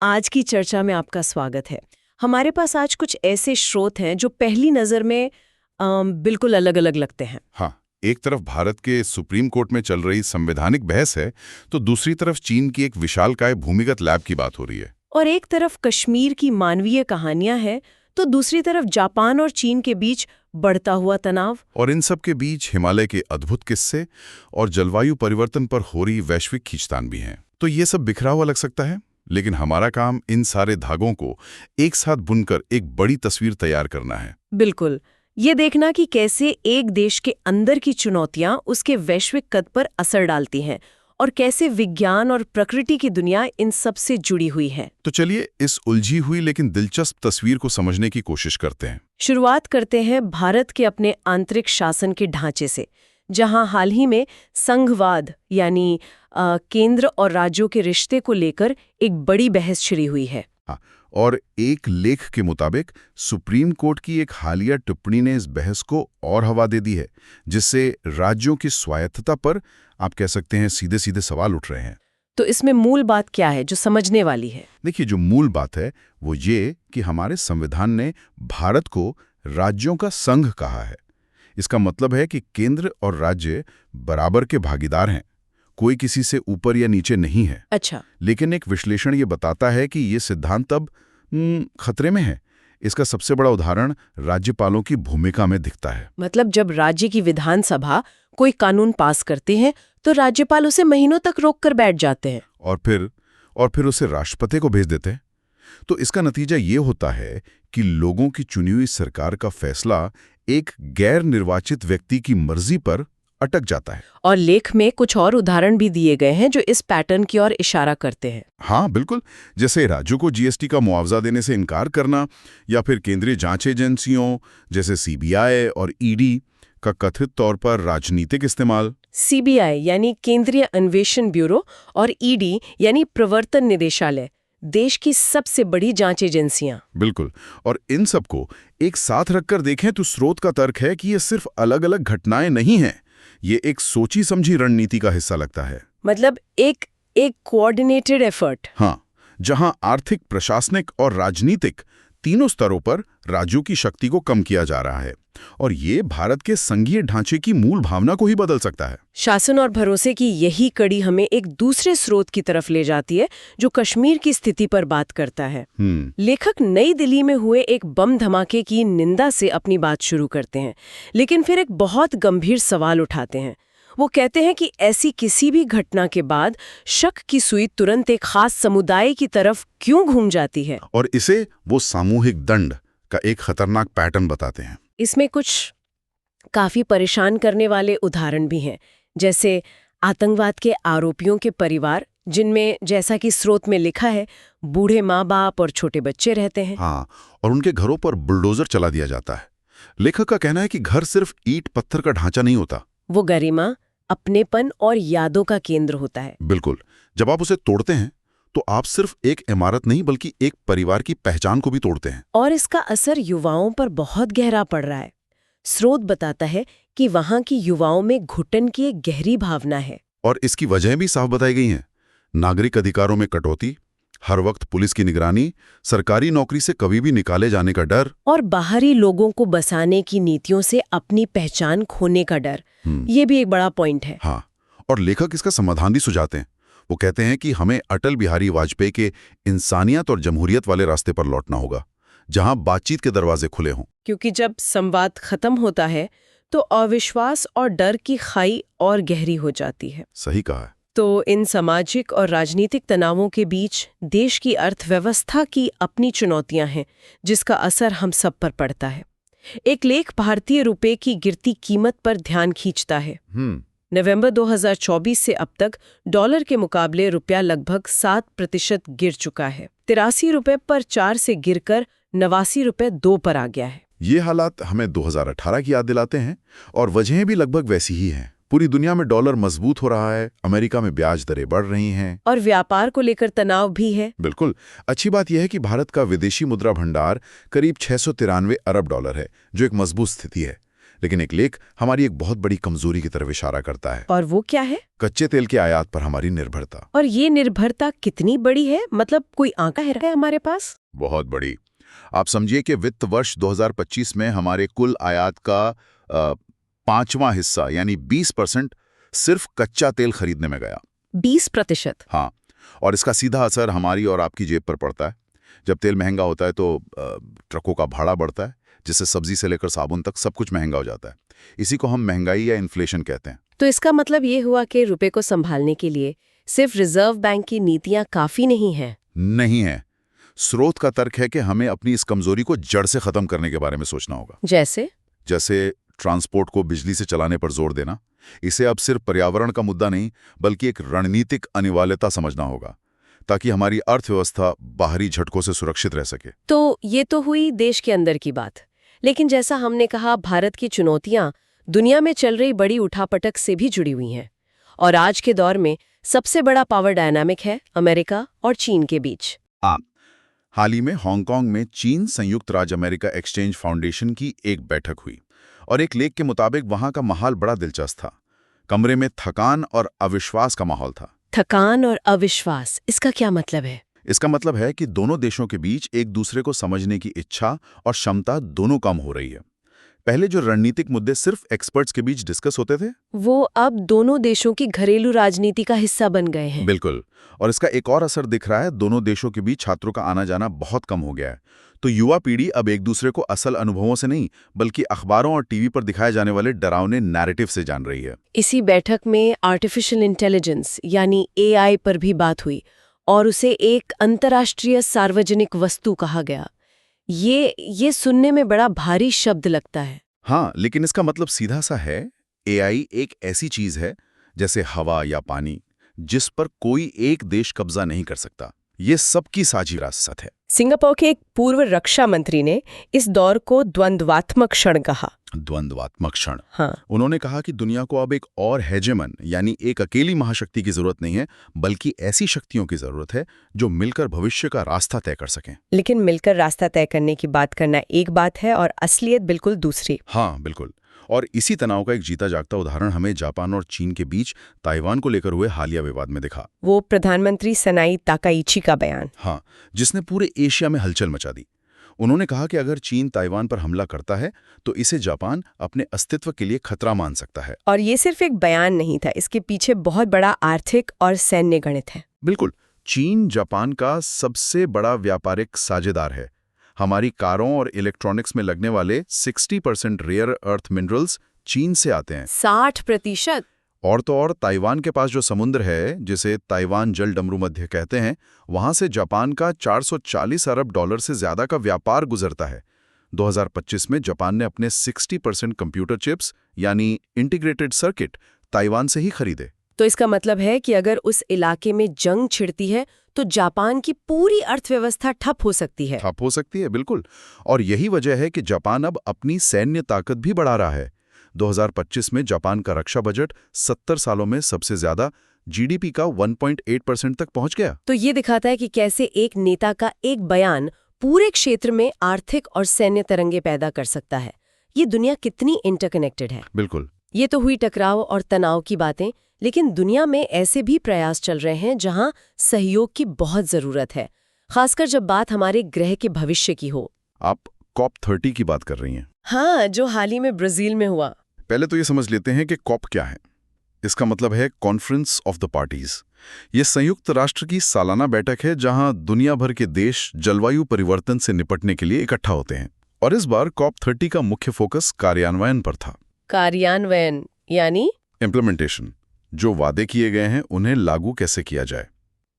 आज की चर्चा में आपका स्वागत है। हमारे पास आज कुछ ऐसे स्रोत हैं जो पहली नज़र में बिल्कुल अलग-अलग लगते हैं। हाँ, एक तरफ भारत के सुप्रीम कोर्ट में चल रही संवैधानिक बहस है, तो दूसरी तरफ चीन की एक विशालकाय भूमिगत लैब की बात हो रही है। और एक तरफ कश्मीर की मानवीय कहानियां हैं, तो दूसरी तरफ जापान और चीन के बीच बढ़ता हुआ तनाव। और इन सब के बीच हिमालय के अद्भुत किस्से और जलवायु परिवर्तन पर हो रही वैश्विक खींचतान भी हैं। तो ये सब बिखरा हुआ लग सकता है, लेकिन हमारा काम इन सारे धागों को एक साथ बुनकर एक बड़ी तस्वीर तैयार करना है। बिल्कुल, ये देखना कि कैसे एक देश के अंदर की चुनौतियां उसके वैश्विक कद पर असर डालती हैं और कैसे विज्ञान और प्रकृति की दुनिया इन सब से जुड़ी हुई है। तो चलिए इस उलझी हुई लेकिन दिलचस्प तस्वीर को समझने की कोशिश करते हैं। शुरुआत करते हैं भारत के अपने आंतरिक शासन के ढांचे से, जहां हाल ही में संघवाद यानी केंद्र और राज्यों के रिश्ते को लेकर एक बड़ी बहस छिड़ी हुई है। हाँ, और एक लेख के मुताबिक सुप्रीम कोर्ट की एक हालिया टिप्पणी ने इस बहस को और हवा दे दी है, जिससे राज्यों की स्वायत्तता पर आप कह सकते हैं सीधे सीधे सवाल उठ रहे हैं। तो इसमें मूल बात क्या है जो समझने वाली है? देखिए, जो मूल बात है वो ये कि हमारे संविधान ने भारत को राज्यों का संघ कहा है। इसका मतलब है कि केंद्र और राज्य बराबर के भागीदार हैं, कोई किसी से ऊपर या नीचे नहीं है। अच्छा। लेकिन एक विश्लेषण ये बताता है कि ये सिद्धांत अब खतरे में है। इसका सबसे बड़ा उदाहरण राज्यपालों की भूमिका में दिखता है। मतलब जब राज्य की विधानसभा कोई कानून पास करते हैं तो राज्यपाल उसे महीनों तक रोक कर बैठ जाते हैं और फिर उसे राष्ट्रपति को भेज देते हैं। तो इसका नतीजा ये होता है कि लोगों की चुनी हुई सरकार का फैसला एक गैर निर्वाचित व्यक्ति की मर्जी पर अटक जाता है। और लेख में कुछ और उदाहरण भी दिए गए हैं जो इस पैटर्न की ओर इशारा करते हैं। हाँ बिल्कुल, जैसे राज्यों को जीएसटी का मुआवजा देने से इनकार करना, या फिर केंद्रीय जांच एजेंसियों जैसे सीबीआई और ईडी का कथित तौर पर राजनीतिक इस्तेमाल। सीबीआई यानी केंद्रीय अन्वेषण ब्यूरो और ईडी यानी प्रवर्तन निदेशालय, देश की सबसे बड़ी जांच एजेंसियां। बिल्कुल, और इन सबको एक साथ रखकर देखें तो स्रोत का तर्क है कि ये सिर्फ अलग अलग घटनाएं नहीं हैं, ये एक सोची समझी रणनीति का हिस्सा लगता है। मतलब एक कोऑर्डिनेटेड एफर्ट। हाँ, जहां आर्थिक, प्रशासनिक और राजनीतिक तीनों स्तरों पर राज्यों की शक्ति को कम किया जा रहा है, और ये भारत के संघीय ढांचे की मूल भावना को ही बदल सकता है। शासन और भरोसे की यही कड़ी हमें एक दूसरे स्रोत की तरफ ले जाती है जो कश्मीर की स्थिति पर बात करता है। लेखक नई दिल्ली में हुए एक बम धमाके की निंदा से अपनी बात शुरू करते हैं, लेकिन फिर एक बहुत गंभीर सवाल उठाते हैं। वो कहते हैं कि ऐसी किसी भी घटना के बाद शक की सुई तुरंत एक खास समुदाय की तरफ क्यों घूम जाती है, और इसे वो सामूहिक दंड का एक खतरनाक पैटर्न बताते हैं। इसमें कुछ काफी परेशान करने वाले उदाहरण भी हैं, जैसे आतंकवाद के आरोपियों के परिवार, जिनमें जैसा कि स्रोत में लिखा है बूढ़े माँ बाप और छोटे बच्चे रहते हैं। हाँ, और उनके घरों पर बुलडोजर चला दिया जाता है। लेखक का कहना है कि घर सिर्फ ईंट पत्थर का ढांचा नहीं होता, वो गरिमा, अपनेपन और यादों का केंद्र होता है। बिल्कुल, जब आप उसे तोड़ते हैं तो आप सिर्फ एक इमारत नहीं बल्कि एक परिवार की पहचान को भी तोड़ते हैं। और इसका असर युवाओं पर बहुत गहरा पड़ रहा है। स्रोत बताता है कि वहां की युवाओं में घुटन की एक गहरी भावना है, और इसकी वजह भी साफ बताई गई हैं। नागरिक अधिकारों में कटौती, हर वक्त पुलिस की निगरानी, सरकारी नौकरी से कभी भी निकाले जाने का डर, और बाहरी लोगों को बसाने की नीतियों से अपनी पहचान खोने का डर। ये भी एक बड़ा पॉइंट है। हाँ, और लेखक इसका समाधान भी सुझाते हैं। वो कहते हैं कि हमें अटल बिहारी वाजपेयी के इंसानियत और जमहूरियत वाले रास्ते पर लौटना होगा, जहां बातचीत के दरवाजे खुले हों। क्योंकि जब संवाद खत्म होता है तो अविश्वास और डर की खाई और गहरी हो जाती है। सही कहा है। तो इन सामाजिक और राजनीतिक तनावों के बीच देश की अर्थव्यवस्था की अपनी चुनौतियां हैं, जिसका असर हम सब पर पड़ता है। एक लेख भारतीय रुपए की गिरती कीमत पर ध्यान खींचता है। नवंबर 2024 से अब तक डॉलर के मुकाबले रुपया लगभग 7% गिर चुका है। 83 रुपए पर 4 से गिरकर 89 रुपए 2 पर आ गया है। ये हालात हमें 2018 की याद दिलाते हैं, और वजहें भी लगभग वैसी ही हैं। पूरी दुनिया में डॉलर मजबूत हो रहा है, अमेरिका में ब्याज दरें बढ़ रही हैं, और व्यापार को लेकर तनाव भी है। बिल्कुल। अच्छी बात यह है कि भारत का विदेशी मुद्रा भंडार करीब 693 अरब डॉलर है, जो एक मजबूत स्थिति है। लेकिन एक लेख हमारी एक बहुत बड़ी कमजोरी की तरफ इशारा करता है। और वो क्या है? कच्चे तेल के आयात पर हमारी निर्भरता। और ये निर्भरता कितनी बड़ी है? मतलब कोई आंकड़ा है हमारे पास? बहुत बड़ी। आप समझिए कि वित्त वर्ष 2025 में हमारे कुल आयात का 5वां हिस्सा यानी 20% सिर्फ कच्चा तेल खरीदने में गया। 20%? हाँ, और इसका सीधा असर हमारी और आपकी जेब पर पड़ता है। जब तेल महंगा होता है तो ट्रकों का भाड़ा बढ़ता है, जिससे सब्जी से लेकर साबुन तक सब कुछ महंगा हो जाता है। इसी को हम महंगाई या इन्फ्लेशन कहते हैं। तो इसका मतलब ये हुआ कि रुपए को संभालने के लिए सिर्फ रिजर्व बैंक की नीतियां काफी नहीं हैं। नहीं है। स्रोत का तर्क है कि हमें अपनी इस कमजोरी को जड़ से खत्म करने के बारे में सोचना होगा। जैसे ट्रांसपोर्ट को बिजली से चलाने पर जोर देना। इसे अब सिर्फ पर्यावरण का मुद्दा नहीं बल्कि एक रणनीतिक अनिवार्यता समझना होगा, ताकि हमारी अर्थव्यवस्था बाहरी झटकों से सुरक्षित रह सके। तो ये तो हुई देश के अंदर की बात, लेकिन जैसा हमने कहा, भारत की चुनौतियां दुनिया में चल रही बड़ी उठापटक से भी जुड़ी हुई हैं। और आज के दौर में सबसे बड़ा पावर डायनामिक है अमेरिका और चीन के बीच। हाल ही में हांगकांग में चीन संयुक्त राज्य अमेरिका एक्सचेंज फाउंडेशन की एक बैठक हुई और एक लेख के मुताबिक वहां का माहौल बड़ा दिलचस्प था। कमरे में थकान और अविश्वास का माहौल था। थकान और अविश्वास, इसका क्या मतलब है? इसका मतलब है कि दोनों देशों के बीच एक दूसरे को समझने की इच्छा और क्षमता दोनों कम हो रही है। पहले जो रणनीतिक मुद्दे सिर्फ एक्सपर्ट्स के बीच डिस्कस होते थे, वो अब दोनों देशों की घरेलू राजनीति का हिस्सा बन गए हैं। बिल्कुल। और इसका एक और असर दिख रहा है, दोनों देशों के बीच छात्रों का आना जाना बहुत कम हो गया है। तो युवा पीढ़ी अब एक दूसरे को असल अनुभवों से नहीं बल्कि अखबारों और टीवी पर दिखाए जाने वाले डरावने नैरेटिव से जान रही है। इसी बैठक में आर्टिफिशियल इंटेलिजेंस यानी AI पर भी बात हुई और उसे एक अंतर्राष्ट्रीय सार्वजनिक वस्तु कहा गया। ये सुनने में बड़ा भारी शब्द लगता है। हाँ, लेकिन इसका मतलब सीधा सा है, AI एक ऐसी चीज है जैसे हवा या पानी, जिस पर कोई एक देश कब्जा नहीं कर सकता। ये सबकी साझी विरासत है। सिंगापुर के एक पूर्व रक्षा मंत्री ने इस दौर को द्वंद्वात्मक क्षण कहा। द्वंद्वात्मक क्षण। हाँ। उन्होंने कहा कि दुनिया को अब एक और हेजेमन यानी एक अकेली महाशक्ति की जरूरत नहीं है, बल्कि ऐसी शक्तियों की जरूरत है जो मिलकर भविष्य का रास्ता तय कर सकें। लेकिन मिलकर रास्ता तय करने की बात करना एक बात है और असलियत बिल्कुल दूसरी। हाँ, बिल्कुल। और इसी तनाव का एक जीता जागता उदाहरण हमें जापान और चीन के बीच ताइवान को लेकर हुए हालिया विवाद में दिखा। वो प्रधानमंत्री सनाई ताकाइची का बयान। हाँ, जिसने पूरे एशिया में हलचल मचा दी। उन्होंने कहा कि अगर चीन ताइवान पर हमला करता है तो इसे जापान अपने अस्तित्व के लिए खतरा मान सकता है। और ये सिर्फ एक बयान नहीं था, इसके पीछे बहुत बड़ा आर्थिक और सैन्य गणित है। बिल्कुल। चीन जापान का सबसे बड़ा व्यापारिक साझेदार है। हमारी कारों और इलेक्ट्रॉनिक्स में लगने वाले 60% रेयर अर्थ मिनरल्स चीन से आते हैं। 60%? और तो और ताइवान के पास जो समुद्र है, जिसे ताइवान जल डमरू मध्य कहते हैं, वहां से जापान का 440 अरब डॉलर से ज्यादा का व्यापार गुजरता है। 2025 में जापान ने अपने 60% कंप्यूटर चिप्स यानी इंटीग्रेटेड सर्किट ताइवान से ही खरीदे। तो इसका मतलब है कि अगर उस इलाके में जंग छिड़ती है तो जापान की पूरी अर्थव्यवस्था ठप हो सकती है। ठप हो सकती है, बिल्कुल। और यही वजह है कि जापान अब अपनी सैन्य ताकत भी बढ़ा रहा है। 2025 में जापान का रक्षा बजट 70 सालों में सबसे ज्यादा, GDP का 1.8% तक पहुंच गया। तो ये दिखाता है कि कैसे एक नेता का एक बयान पूरे क्षेत्र में आर्थिक और सैन्य तरंगे पैदा कर सकता है। ये दुनिया कितनी इंटरकनेक्टेड है। बिल्कुल। ये तो हुई टकराव और तनाव की बातें, लेकिन दुनिया में ऐसे भी प्रयास चल रहे हैं जहां सहयोग की बहुत जरूरत है, खासकर जब बात हमारे ग्रह के भविष्य की हो। आप COP30 की बात कर रही हैं? हाँ, जो हाल ही में ब्राजील में हुआ। पहले तो ये समझ लेते हैं कि COP क्या है। इसका मतलब है कॉन्फ्रेंस ऑफ द पार्टीज। ये संयुक्त राष्ट्र की सालाना बैठक है जहां दुनिया भर के देश जलवायु परिवर्तन से निपटने के लिए इकट्ठा होते हैं। और इस बार COP30 का मुख्य फोकस कार्यान्वयन पर था। कार्यान्वयन यानी इम्प्लीमेंटेशन। जो वादे किए गए हैं उन्हें लागू कैसे किया जाए।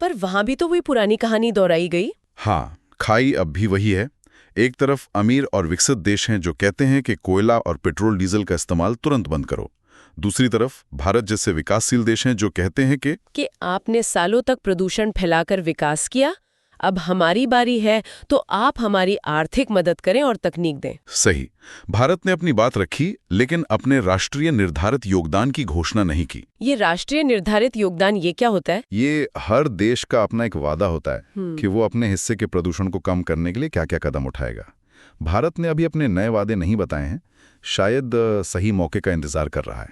पर वहां भी तो वही पुरानी कहानी दोहराई गई। हाँ, खाई अब भी वही है। एक तरफ अमीर और विकसित देश हैं जो कहते हैं कि कोयला और पेट्रोल डीजल का इस्तेमाल तुरंत बंद करो। दूसरी तरफ भारत जैसे विकासशील देश हैं जो कहते हैं कि आपने सालों तक प्रदूषण फैलाकर विकास किया, अब हमारी बारी है तो आप हमारी आर्थिक मदद करें और तकनीक दें। सही। भारत ने अपनी बात रखी, लेकिन अपने राष्ट्रीय निर्धारित योगदान की घोषणा नहीं की। ये राष्ट्रीय निर्धारित योगदान ये क्या होता है? ये हर देश का अपना एक वादा होता है कि वो अपने हिस्से के प्रदूषण को कम करने के लिए क्या क्या कदम उठाएगा। भारत ने अभी अपने नए वादे नहीं बताए हैं, शायद सही मौके का इंतजार कर रहा है।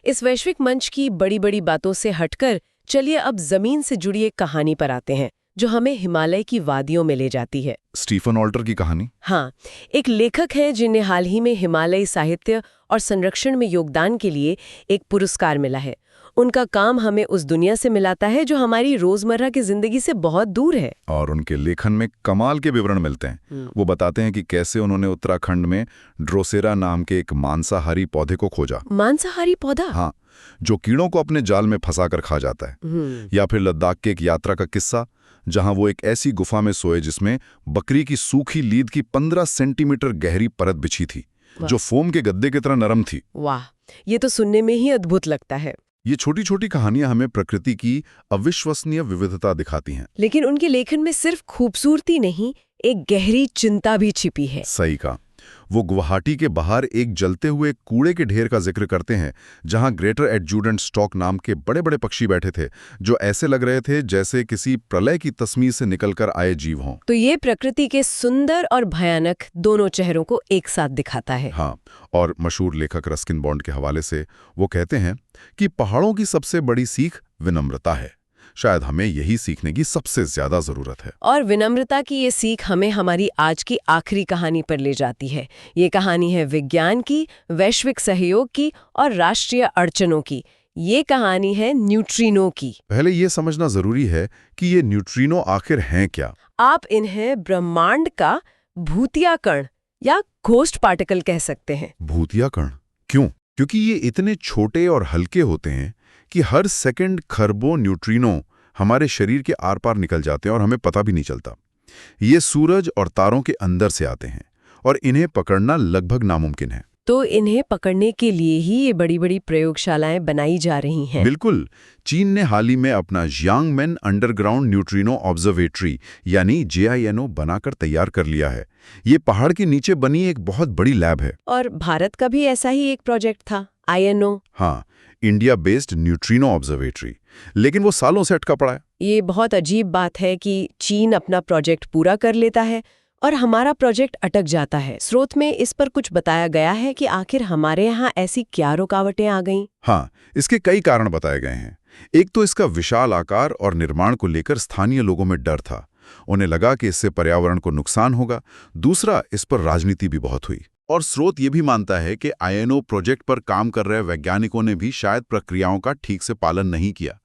इस वैश्विक मंच की बड़ी बड़ी बातों से हटकर चलिए अब जमीन से जुड़ी एक कहानी पर आते हैं जो हमें हिमालय की वादियों में ले जाती है। स्टीफन ऑल्टर की कहानी। हाँ, एक लेखक हैं जिन्हें हाल ही में हिमालयी साहित्य और संरक्षण में योगदान के लिए एक पुरस्कार मिला है। उनका काम हमें उस दुनिया से मिलाता है जो हमारी रोजमर्रा की जिंदगी से बहुत दूर है। और उनके लेखन में कमाल के विवरण मिलते हैं। वो बताते हैं कि कैसे उन्होंने उत्तराखंड में ड्रोसेरा नाम के एक मांसाहारी पौधे को खोजा। मांसाहारी पौधा? हाँ, जो कीड़ों को अपने जाल में फंसाकर खा जाता है। या फिर लद्दाख के एक यात्रा का किस्सा जहां वो एक ऐसी गुफा में सोए जिसमें बकरी की सूखी लीद की 15 सेंटीमीटर गहरी परत बिछी थी जो फोम के गद्दे की तरह नरम थी। वाह, ये तो सुनने में ही अद्भुत लगता है। ये छोटी छोटी कहानियां हमें प्रकृति की अविश्वसनीय विविधता दिखाती हैं। लेकिन उनके लेखन में सिर्फ खूबसूरती नहीं, एक गहरी चिंता भी छिपी है। सही कहा। वो गुवाहाटी के बाहर एक जलते हुए कूड़े के ढेर का जिक्र करते हैं जहां ग्रेटर एडजुडेंट स्टॉक नाम के बड़े बड़े पक्षी बैठे थे जो ऐसे लग रहे थे जैसे किसी प्रलय की तस्वीर से निकलकर आए जीव हों। तो ये प्रकृति के सुंदर और भयानक दोनों चेहरों को एक साथ दिखाता है। हाँ, और मशहूर लेखक रस्किन बॉन्ड के हवाले से वो कहते हैं कि पहाड़ों की सबसे बड़ी सीख विनम्रता है। शायद हमें यही सीखने की सबसे ज्यादा जरूरत है। और विनम्रता की ये सीख हमें हमारी आज की आखिरी कहानी पर ले जाती है। ये कहानी है विज्ञान की, वैश्विक सहयोग की और राष्ट्रीय अड़चनों की। ये कहानी है न्यूट्रिनो की। पहले ये समझना जरूरी है कि ये न्यूट्रिनो आखिर हैं क्या। आप इन्हें ब्रह्मांड का भूतिया कण या घोस्ट पार्टिकल कह सकते हैं। भूतिया कण क्यों? क्योंकि ये इतने छोटे और हल्के होते हैं कि हर सेकंड खरबों न्यूट्रिनो हमारे शरीर के आर पार निकल जाते हैं और हमें पता भी नहीं चलता। ये सूरज और तारों के अंदर से आते हैं और इन्हें पकड़ना लगभग नामुमकिन है। तो इन्हें पकड़ने के लिए ही ये बड़ी बड़ी प्रयोगशालाएं बनाई जा रही हैं। बिल्कुल। चीन ने हाल ही में अपना यांगमेन अंडरग्राउंड न्यूट्रिनो ऑब्जर्वेटरी यानी JINO बनाकर तैयार कर लिया है। ये पहाड़ के नीचे बनी एक बहुत बड़ी लैब है। और भारत का भी ऐसा ही एक प्रोजेक्ट था, INO। हाँ, इंडिया बेस्ड न्यूट्रिनो ऑब्जर्वेटरी, लेकिन वो सालों से अटका पड़ा है। ये बहुत अजीब बात है कि चीन अपना प्रोजेक्ट पूरा कर लेता है और हमारा प्रोजेक्ट अटक जाता है। स्रोत में इस पर कुछ बताया गया है कि आखिर हमारे यहाँ ऐसी क्या रुकावटें आ गईं? हाँ, इसके कई कारण बताए गए हैं। एक तो इसका विशाल आकार और निर्माण को लेकर स्थानीय लोगों में डर था। उन्हें लगा कि इससे पर्यावरण को नुकसान होगा। दूसरा, इस पर राजनीति भी बहुत हुई। और स्रोत ये भी मानता है कि INO प्रोजेक्ट पर काम कर रहे वैज्ञानिकों ने भी शायद प्रक्रियाओं का ठीक से पालन नहीं किया।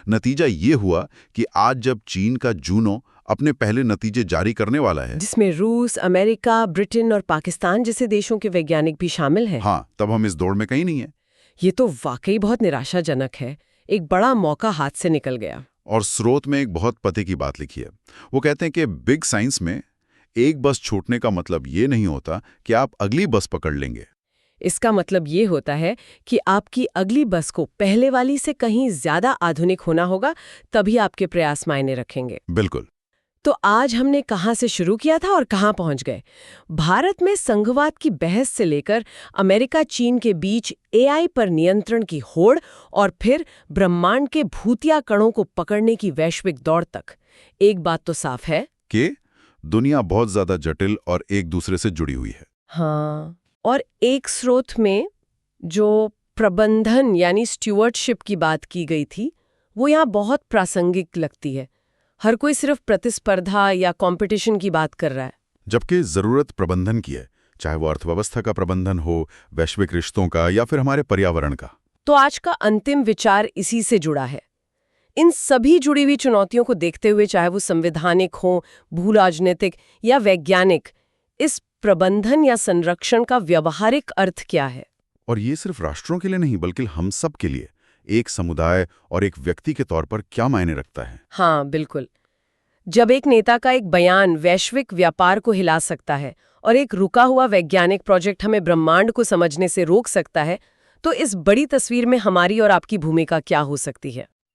नतीजा ये हुआ कि आज जब चीन का जूनो अपने पहले नतीजे जारी करने वाला है, जिसमें रूस, अमेरिका, ब्रिटेन और पाकिस्तान जैसे देशों के वैज्ञानिक भी शामिल हैं। हाँ, तब हम इस दौड़ में कहीं नहीं है। ये तो वाकई बहुत निराशाजनक है। एक बड़ा मौका हाथ से निकल गया। और स्रोत में एक बहुत पते की बात लिखी है। वो कहते हैं कि बिग साइंस में एक बस छूटने का मतलब ये नहीं होता कि आप अगली बस पकड़ लेंगे। इसका मतलब ये होता है कि आपकी अगली बस को पहले वाली से कहीं ज्यादा आधुनिक होना होगा, तभी आपके प्रयास मायने रखेंगे। बिल्कुल। तो आज हमने कहाँ से शुरू किया था और कहाँ पहुँच गए? भारत में संघवाद की बहस से लेकर अमेरिका चीन के बीच AI पर नियंत्रण की होड़ और फिर ब्रह्मांड के भूतिया कणों को पकड़ने की वैश्विक दौड़ तक, एक बात तो साफ है कि दुनिया बहुत ज्यादा जटिल और एक दूसरे से जुड़ी हुई है। हाँ, और एक स्रोत में जो प्रबंधन यानी स्टुअर्डशिप की बात की गई थी, वो यहाँ बहुत प्रासंगिक लगती है। हर कोई सिर्फ प्रतिस्पर्धा या कंपटीशन की बात कर रहा है, जबकि जरूरत प्रबंधन की है, चाहे वो अर्थव्यवस्था का प्रबंधन हो, वैश्विक रिश्तों का या फिर हमारे पर्यावरण का। तो आज का अंतिम विचार इसी से जुड़ा है। इन सभी जुड़ी हुई चुनौतियों को देखते हुए, चाहे वो संवैधानिक हो, भू-राजनीतिक या वैज्ञानिक, इस प्रबंधन या संरक्षण का व्यावहारिक अर्थ क्या है? और ये सिर्फ राष्ट्रों के लिए नहीं बल्कि हम सब के लिए, एक समुदाय और एक व्यक्ति के तौर पर क्या मायने रखता है। हाँ, बिल्कुल। जब एक नेता का एक बयान वैश्विक व्यापार को हिला सकता है और एक रुका हुआ वैज्ञानिक प्रोजेक्ट हमें ब्रह्मांड को समझने से रोक सकता है, तो इस बड़ी तस्वीर में हमारी और आपकी भूमिका क्या हो सकती है?